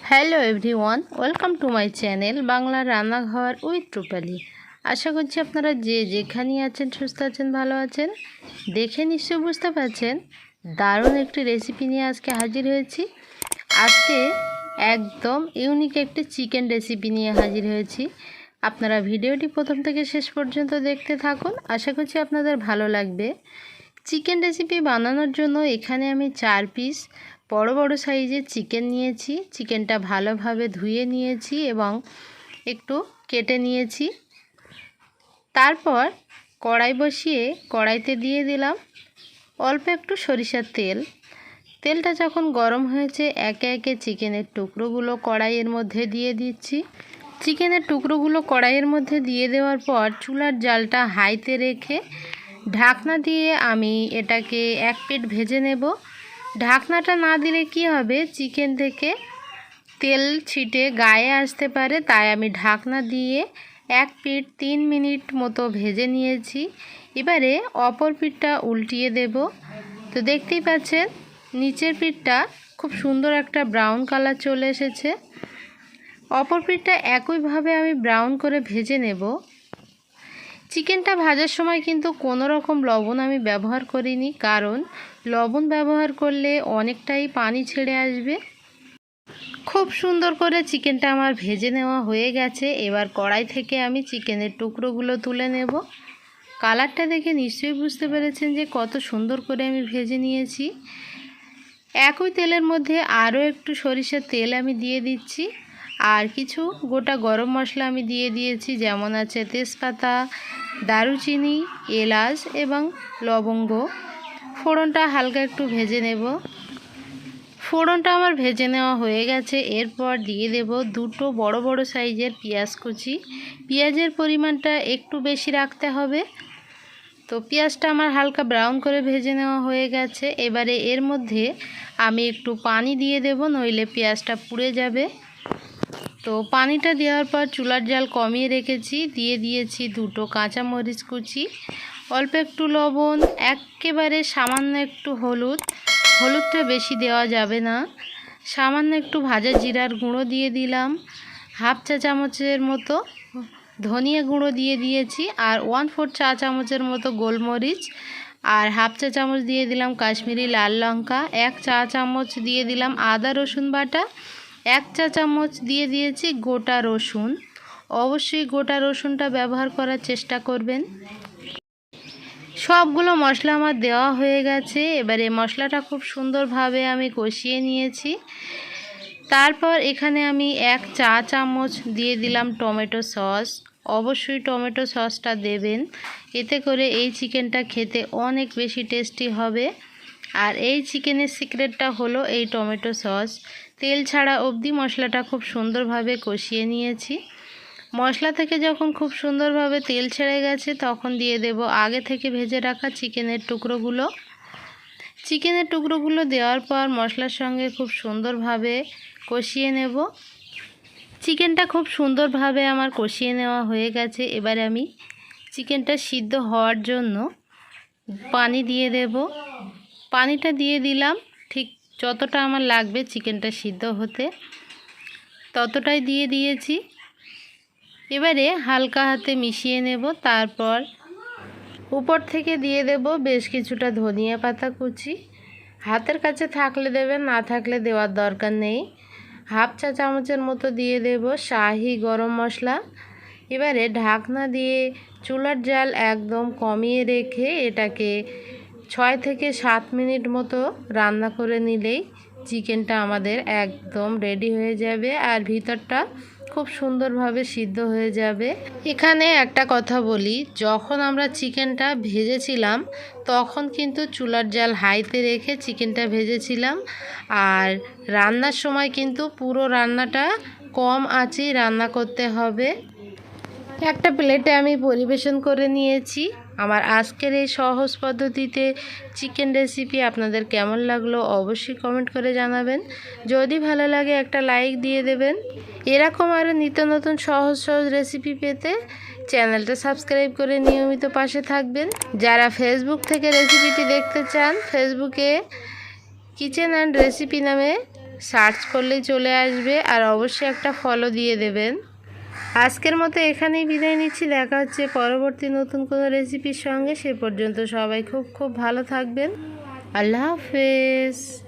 Hello everyone, welcome to my channel Bangla রান্নাঘর with রূপালি। আশা করছি আপনারা যে যেখানে আছেন সুস্থ আছেন, ভালো আছেন। দেখে নিশ্চয়ই বুঝতে পারছেন দারুণ একটি রেসিপি নিয়ে আজকে হাজির হয়েছি। আজকে একদম ইউনিক একটি চিকেন রেসিপি নিয়ে হাজির হয়েছি। আপনারা ভিডিওটি প্রথম থেকে শেষ পর্যন্ত দেখতে থাকুন, আশা করছি আপনাদের ভালো লাগবে। চিকেন রেসিপি বানানোর জন্য এখানে আমি 4 পিস বড় বড় সাইজের চিকেন নিয়েছি। চিকেনটা ভালোভাবে ধুয়ে নিয়েছি এবং একটু কেটে নিয়েছি। তারপর কড়াই বসিয়ে কড়াইতে দিয়ে দিলাম অল্প একটু সরিষার তেল। তেলটা যখন গরম হয়েছে একে একে চিকেনের টুকরোগুলো কড়াইয়ের মধ্যে দিয়ে দিচ্ছি। চিকেনের টুকরোগুলো কড়াইয়ের মধ্যে দিয়ে দেওয়ার পর চুলার জালটা হাইতে রেখে ঢাকনা দিয়ে আমি এটাকে এক পিঠ ভেজে নেব। ঢাকনাটা না দিলে কি হবে, চিকেন থেকে তেল ছিটে গায়ে আসতে পারে, তাই আমি ঢাকনা দিয়ে এক পিঠ 3 মিনিট মতো ভেজে নিয়েছি। এবারে অপর পিঠটা উল্টিয়ে দেব। তো দেখতেই পাচ্ছেন নিচের পিঠটা খুব সুন্দর একটা ব্রাউন কালার চলে এসেছে। অপর পিঠটা একইভাবে আমি ব্রাউন করে ভেজে নেব। চিকেনটা ভাজার সময় কিন্তু কোনো রকম লবণ আমি ব্যবহার করিনি, কারণ লবণ ব্যবহার করলে অনেকটাই পানি ছেড়ে আসবে। খুব সুন্দর করে চিকেনটা আমার ভেজে নেওয়া হয়ে গেছে। এবার কড়াই থেকে আমি চিকেনের টুকরোগুলো তুলে নেব। কালারটা দেখে নিশ্চয়ই বুঝতে পেরেছেন যে কত সুন্দর করে আমি ভেজে নিয়েছি। একই তেলের মধ্যে আরও একটু সরিষার তেল আমি দিয়ে দিচ্ছি, আর কিছু গোটা গরম মশলা আমি দিয়ে দিয়েছি, যেমন আছে তেজপাতা, দারুচিনি, এলাচ এবং লবঙ্গ। ফোড়নটা হালকা একটু ভেজে নেব। ফোড়নটা আমার ভেজে নেওয়া হয়ে গেছে। এরপর দিয়ে দেব দুটো বড় বড় সাইজের পেঁয়াজ কুচি। পেঁয়াজের পরিমাণটা একটু বেশি রাখতে হবে। তো পেঁয়াজটা আমার হালকা ব্রাউন করে ভেজে নেওয়া হয়ে গেছে। এবারে এর মধ্যে আমি একটু পানি দিয়ে দেব, নইলে পেঁয়াজটা পুড়ে যাবে। তো পানিটা দেওয়ার পর চুলার জাল কমিয়ে রেখেছি। দিয়ে দিয়েছি দুটো কাঁচামরিচ কুচি, অল্প একটু লবণ, একেবারে সামান্য একটু হলুদ। হলুদটা বেশি দেওয়া যাবে না। সামান্য একটু ভাজা জিরার গুঁড়ো দিয়ে দিলাম। হাফ চা চামচের মতো ধনিয়া গুঁড়ো দিয়ে দিয়েছি, আর 1/4 চা চামচের মতো গোলমরিচ, আর হাফ চা চামচ দিয়ে দিলাম কাশ্মীরি লাল লঙ্কা। 1 চা চামচ দিয়ে দিলাম আদা রসুন বাটা। 1 চা চামচ দিয়ে দিয়েছি গোটা রসুন। অবশ্যই গোটা রসুনটা ব্যবহার করার চেষ্টা করবেন। সবগুলো মশলা আমার দেওয়া হয়ে গেছে। এবারে মশলাটা খুব সুন্দরভাবে আমি কষিয়ে নিয়েছি। তারপর এখানে আমি 1 চা চামচ দিয়ে দিলাম টমেটো সস। অবশ্যই টমেটো সসটা দেবেন, এতে করে এই চিকেনটা খেতে অনেক বেশি টেস্টি হবে। আর এই চিকেনের সিক্রেটটা হলো এই টমেটো সস। তেল ছাড়া অবধি মশলাটা খুব সুন্দরভাবে কষিয়ে নিয়েছি। মশলা থেকে যখন খুব সুন্দরভাবে তেল ছেড়ে গেছে, তখন দিয়ে দেব আগে থেকে ভেজে রাখা চিকেনের টুকরোগুলো। চিকেনের টুকরোগুলো দেওয়ার পর মশলার সঙ্গে খুব সুন্দরভাবে কষিয়ে নেব। চিকেনটা খুব সুন্দরভাবে আমার কষিয়ে নেওয়া হয়ে গেছে। এবারে আমি চিকেনটা সিদ্ধ হওয়ার জন্য পানি দিয়ে দেব। পানিটা দিয়ে দিলাম ঠিক যতটা আমার লাগবে চিকেনটা সিদ্ধ হতে, ততটাই দিয়ে দিয়েছি। এবারে হালকা হাতে মিশিয়ে নেব। তারপর উপর থেকে দিয়ে দেব বেশ কিছুটা ধনিয়া পাতা কুচি। হাতের কাছে থাকলে দেবেন, না থাকলে দেওয়ার দরকার নেই। হাফ চা চামচের মতো দিয়ে দেব শাহি গরম মশলা। এবারে ঢাকনা দিয়ে চুলার জাল একদম কমিয়ে রেখে এটাকে 6 থেকে 7 মিনিট মতো রান্না করে নিলেই চিকেনটা আমাদের একদম রেডি হয়ে যাবে, আর ভিতরটা খুব সুন্দরভাবে সিদ্ধ হয়ে যাবে। এখানে একটা কথা বলি, যখন আমরা চিকেনটা ভেজেছিলাম তখন কিন্তু চুলার জাল হাইতে রেখে চিকেনটা ভেজেছিলাম, আর রান্নার সময় কিন্তু পুরো রান্নাটা কম আঁচেই রান্না করতে হবে। একটা প্লেটে আমি পরিবেশন করে নিয়েছি। আমার আজকের এই সহজ পদ্ধতিতে চিকেন রেসিপি আপনাদের কেমন লাগলো অবশ্যই কমেন্ট করে জানাবেন। যদি ভালো লাগে একটা লাইক দিয়ে দেবেন। এরকম আরও নিত্য নতুন সহজ সহজ রেসিপি পেতে চ্যানেলটা সাবস্ক্রাইব করে নিয়মিত পাশে থাকবেন। যারা ফেসবুক থেকে রেসিপিটি দেখতে চান, ফেসবুকে কিচেন অ্যান্ড রেসিপি নামে সার্চ করলেই চলে আসবে। আর অবশ্যই একটা ফলো দিয়ে দেবেন। আজকের মতো এখানেই বিদায় নিচ্ছি। দেখা হচ্ছে পরবর্তী নতুন কোনো রেসিপির সঙ্গে। সে পর্যন্ত সবাই খুব খুব ভালো থাকবেন। আল্লাহ হাফেজ।